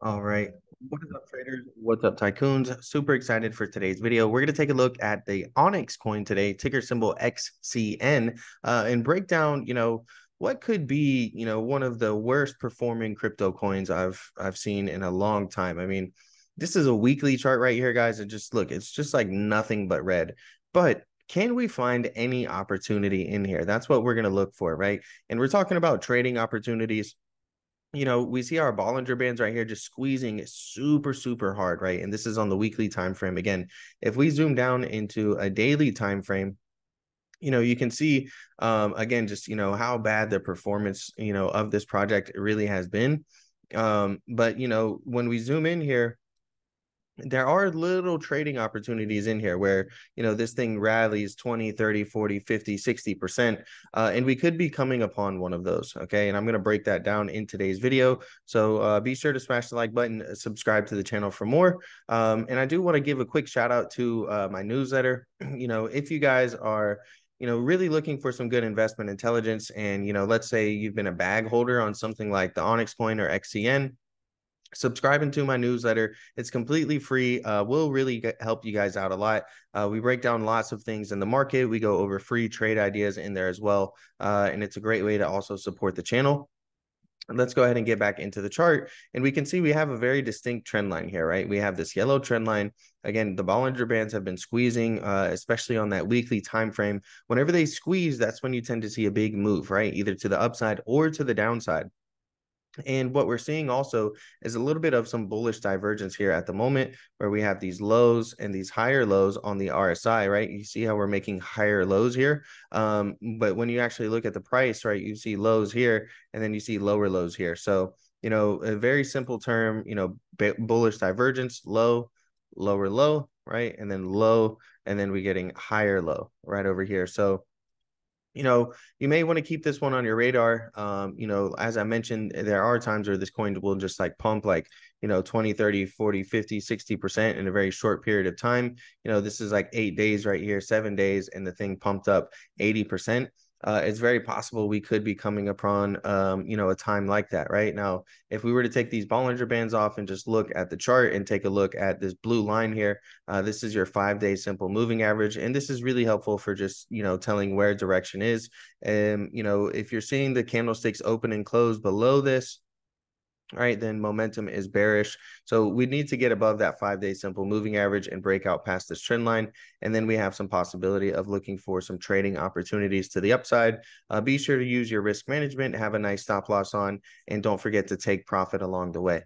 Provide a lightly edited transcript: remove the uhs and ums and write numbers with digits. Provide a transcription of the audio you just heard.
All right. What is up, traders? What's up, tycoons? Super excited for today's video. We're going to take a look at the Onyx coin today, ticker symbol XCN, and break down, what could be, one of the worst performing crypto coins I've seen in a long time. I mean, this is a weekly chart right here, guys. And just look, it's just like nothing but red. But can we find any opportunity in here? That's what we're going to look for, right? And we're talking about trading opportunities. We see our Bollinger Bands right here just squeezing super, super hard, right? And this is on the weekly time frame. Again, if we zoom down into a daily time frame, you can see again, just how bad the performance, of this project really has been. But when we zoom in here, there are little trading opportunities in here where this thing rallies 20, 30, 40, 50, 60%, and we could be coming upon one of those. Okay, and I'm going to break that down in today's video, so be sure to smash the like button, subscribe to the channel for more. And I do want to give a quick shout out to my newsletter. If you guys are really looking for some good investment intelligence, and let's say you've been a bag holder on something like the Onyx coin or XCN, subscribing to my newsletter. It's completely free. Will really help you guys out a lot. We break down lots of things in the market. We go over free trade ideas in there as well. And it's a great way to also support the channel. Let's go ahead and get back into the chart, and we can see we have a very distinct trend line here, right? We have this yellow trend line. Again, the Bollinger Bands have been squeezing, especially on that weekly time frame. Whenever they squeeze, that's when you tend to see a big move, right? Either to the upside or to the downside. And what we're seeing also is a little bit of some bullish divergence here at the moment, where we have these lows and these higher lows on the RSI, right? You see how we're making higher lows here. But when you actually look at the price, right, you see lows here and then you see lower lows here. So, a very simple term, bullish divergence, low, lower low, right? And then low, and then we're getting higher low right over here. So, you may want to keep this one on your radar. As I mentioned, there are times where this coin will just like pump like, 20, 30, 40, 50, 60% in a very short period of time. This is like 8 days right here, 7 days, and the thing pumped up 80%. It's very possible we could be coming upon, a time like that right now. If we were to take these Bollinger Bands off and just look at the chart and take a look at this blue line here, this is your 5-day simple moving average. And this is really helpful for just, telling where direction is. And, if you're seeing the candlesticks open and close below this, all right, then momentum is bearish. So we need to get above that 5-day simple moving average and break out past this trend line. And then we have some possibility of looking for some trading opportunities to the upside. Be sure to use your risk management, have a nice stop loss on, and don't forget to take profit along the way.